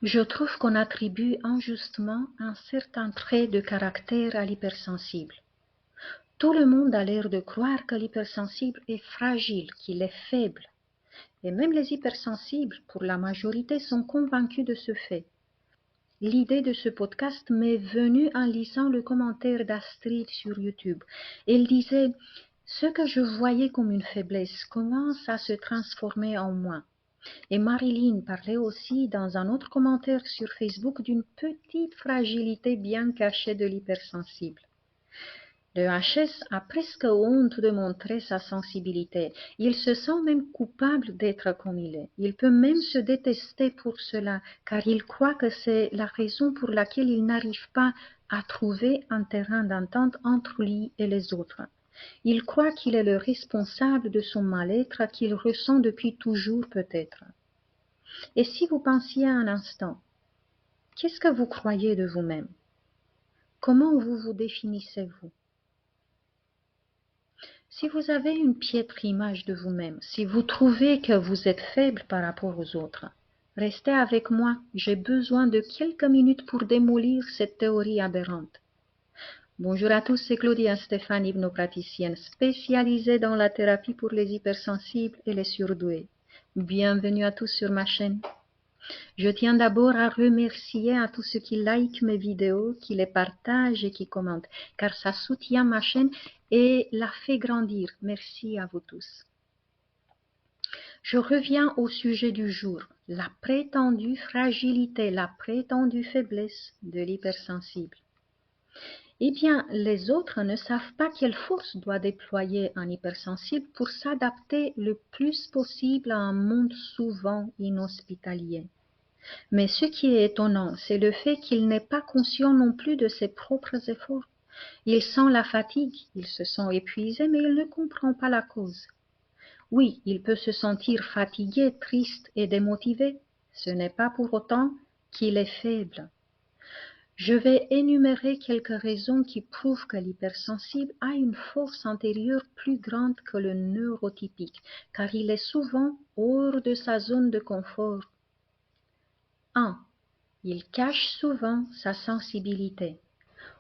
Je trouve qu'on attribue injustement un certain trait de caractère à l'hypersensible. Tout le monde a l'air de croire que l'hypersensible est fragile, qu'il est faible. Et même les hypersensibles, pour la majorité, sont convaincus de ce fait. L'idée de ce podcast m'est venue en lisant le commentaire d'Astrid sur YouTube. Elle disait « Ce que je voyais comme une faiblesse commence à se transformer en moi ». Et Marilyn parlait aussi dans un autre commentaire sur Facebook d'une petite fragilité bien cachée de l'hypersensible. Le HS a presque honte de montrer sa sensibilité. Il se sent même coupable d'être comme il est. Il peut même se détester pour cela, car il croit que c'est la raison pour laquelle il n'arrive pas à trouver un terrain d'entente entre lui et les autres. Il croit qu'il est le responsable de son mal-être qu'il ressent depuis toujours peut-être. Et si vous pensiez un instant, qu'est-ce que vous croyez de vous-même? Comment vous vous définissez-vous? Si vous avez une piètre image de vous-même, si vous trouvez que vous êtes faible par rapport aux autres, restez avec moi, j'ai besoin de quelques minutes pour démolir cette théorie aberrante. Bonjour à tous, c'est Claudia Stéphane, hypnopraticienne spécialisée dans la thérapie pour les hypersensibles et les surdoués. Bienvenue à tous sur ma chaîne. Je tiens d'abord à remercier à tous ceux qui likent mes vidéos, qui les partagent et qui commentent, car ça soutient ma chaîne et la fait grandir. Merci à vous tous. Je reviens au sujet du jour, la prétendue fragilité, la prétendue faiblesse de l'hypersensible. Eh bien, les autres ne savent pas quelle force doit déployer un hypersensible pour s'adapter le plus possible à un monde souvent inhospitalier. Mais ce qui est étonnant, c'est le fait qu'il n'est pas conscient non plus de ses propres efforts. Il sent la fatigue, il se sent épuisé, mais il ne comprend pas la cause. Oui, il peut se sentir fatigué, triste et démotivé. Ce n'est pas pour autant qu'il est faible. Je vais énumérer quelques raisons qui prouvent que l'hypersensible a une force intérieure plus grande que le neurotypique, car il est souvent hors de sa zone de confort. 1. Il cache souvent sa sensibilité.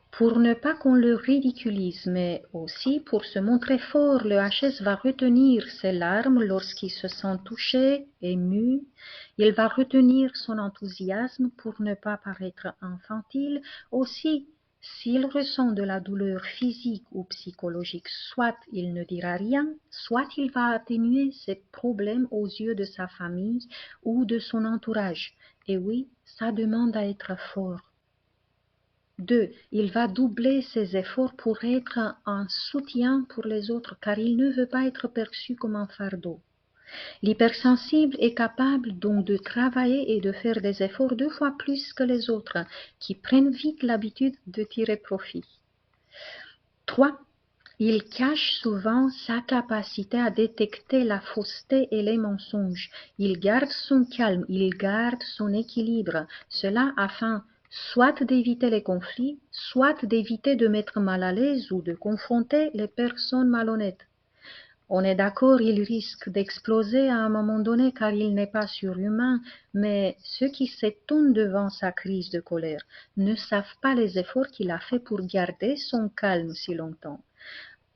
Pour ne pas qu'on le ridiculise, mais aussi pour se montrer fort, le HS va retenir ses larmes lorsqu'il se sent touché, ému. Il va retenir son enthousiasme pour ne pas paraître infantile. Aussi, s'il ressent de la douleur physique ou psychologique, soit il ne dira rien, soit il va atténuer ses problèmes aux yeux de sa famille ou de son entourage. Et oui, ça demande à être fort. 2. Il va doubler ses efforts pour être un soutien pour les autres, car il ne veut pas être perçu comme un fardeau. L'hypersensible est capable donc de travailler et de faire des efforts 2 fois plus que les autres, qui prennent vite l'habitude de tirer profit. 3. Il cache souvent sa capacité à détecter la fausseté et les mensonges. Il garde son calme, il garde son équilibre, cela afin soit d'éviter les conflits, soit d'éviter de mettre mal à l'aise ou de confronter les personnes malhonnêtes. On est d'accord, il risque d'exploser à un moment donné car il n'est pas surhumain, mais ceux qui s'étonnent devant sa crise de colère ne savent pas les efforts qu'il a fait pour garder son calme si longtemps.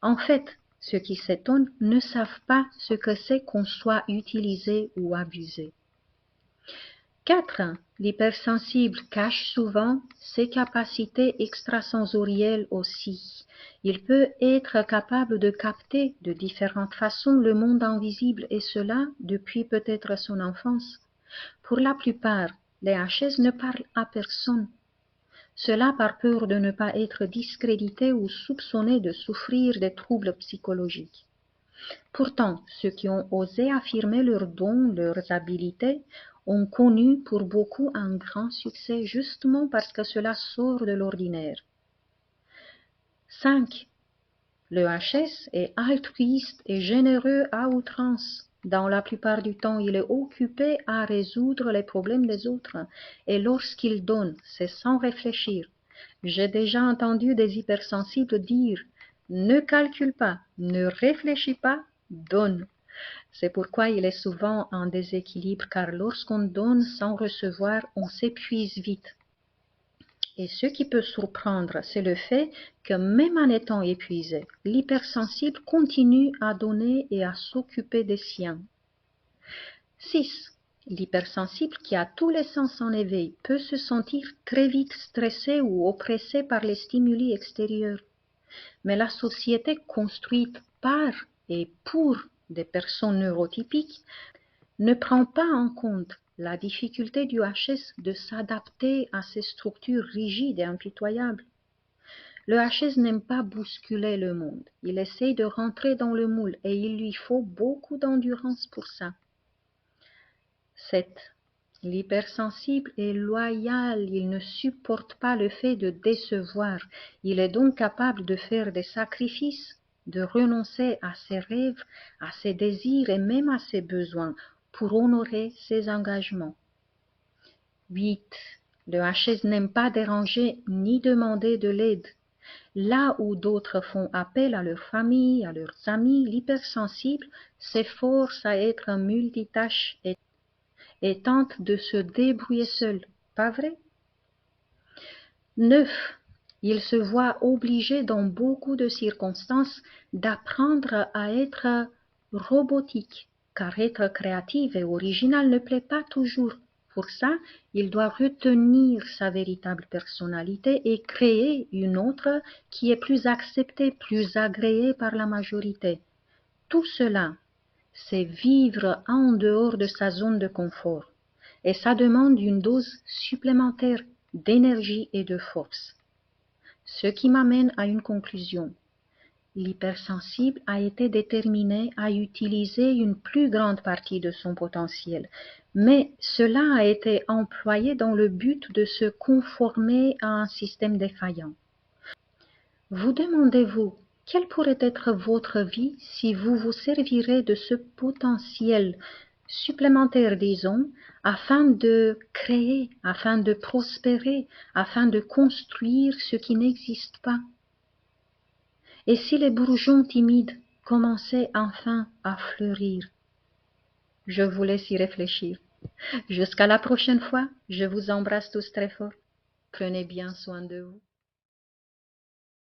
En fait, ceux qui s'étonnent ne savent pas ce que c'est qu'on soit utilisé ou abusé. 4. L'hypersensible cache souvent ses capacités extrasensorielles aussi. Il peut être capable de capter de différentes façons le monde invisible et cela depuis peut-être son enfance. Pour la plupart, les HS ne parlent à personne. Cela par peur de ne pas être discrédités ou soupçonnés de souffrir des troubles psychologiques. Pourtant, ceux qui ont osé affirmer leurs dons, leurs habiletés, ont connu pour beaucoup un grand succès justement parce que cela sort de l'ordinaire. 5. Le HS est altruiste et généreux à outrance. Dans la plupart du temps, il est occupé à résoudre les problèmes des autres et lorsqu'il donne, c'est sans réfléchir. J'ai déjà entendu des hypersensibles dire « Ne calcule pas, ne réfléchis pas, donne ». C'est pourquoi il est souvent en déséquilibre, car lorsqu'on donne sans recevoir, on s'épuise vite. Et ce qui peut surprendre, c'est le fait que même en étant épuisé, l'hypersensible continue à donner et à s'occuper des siens. 6. L'hypersensible qui a tous les sens en éveil peut se sentir très vite stressé ou oppressé par les stimuli extérieurs. Mais la société construite par et pour des personnes neurotypiques ne prend pas en compte la difficulté du HS de s'adapter à ces structures rigides et impitoyables. Le HS n'aime pas bousculer le monde, il essaye de rentrer dans le moule et il lui faut beaucoup d'endurance pour ça. 7. L'hypersensible est loyal, il ne supporte pas le fait de décevoir, il est donc capable de faire des sacrifices, de renoncer à ses rêves, à ses désirs et même à ses besoins pour honorer ses engagements. 8. Le HS n'aime pas déranger ni demander de l'aide. Là où d'autres font appel à leur famille, à leurs amis, l'hypersensible s'efforce à être un multitâche et tente de se débrouiller seul, pas vrai? 9. Il se voit obligé dans beaucoup de circonstances d'apprendre à être robotique, car être créatif et original ne plaît pas toujours. Pour ça, il doit retenir sa véritable personnalité et créer une autre qui est plus acceptée, plus agréée par la majorité. Tout cela, c'est vivre en dehors de sa zone de confort. Et ça demande une dose supplémentaire d'énergie et de force. Ce qui m'amène à une conclusion. L'hypersensible a été déterminé à utiliser une plus grande partie de son potentiel, mais cela a été employé dans le but de se conformer à un système défaillant. Vous demandez-vous quelle pourrait être votre vie si vous vous servirez de ce potentiel supplémentaire, disons, afin de créer, afin de prospérer, afin de construire ce qui n'existe pas? Et si les bourgeons timides commençaient enfin à fleurir? Je vous laisse y réfléchir. Jusqu'à la prochaine fois, je vous embrasse tous très fort. Prenez bien soin de vous.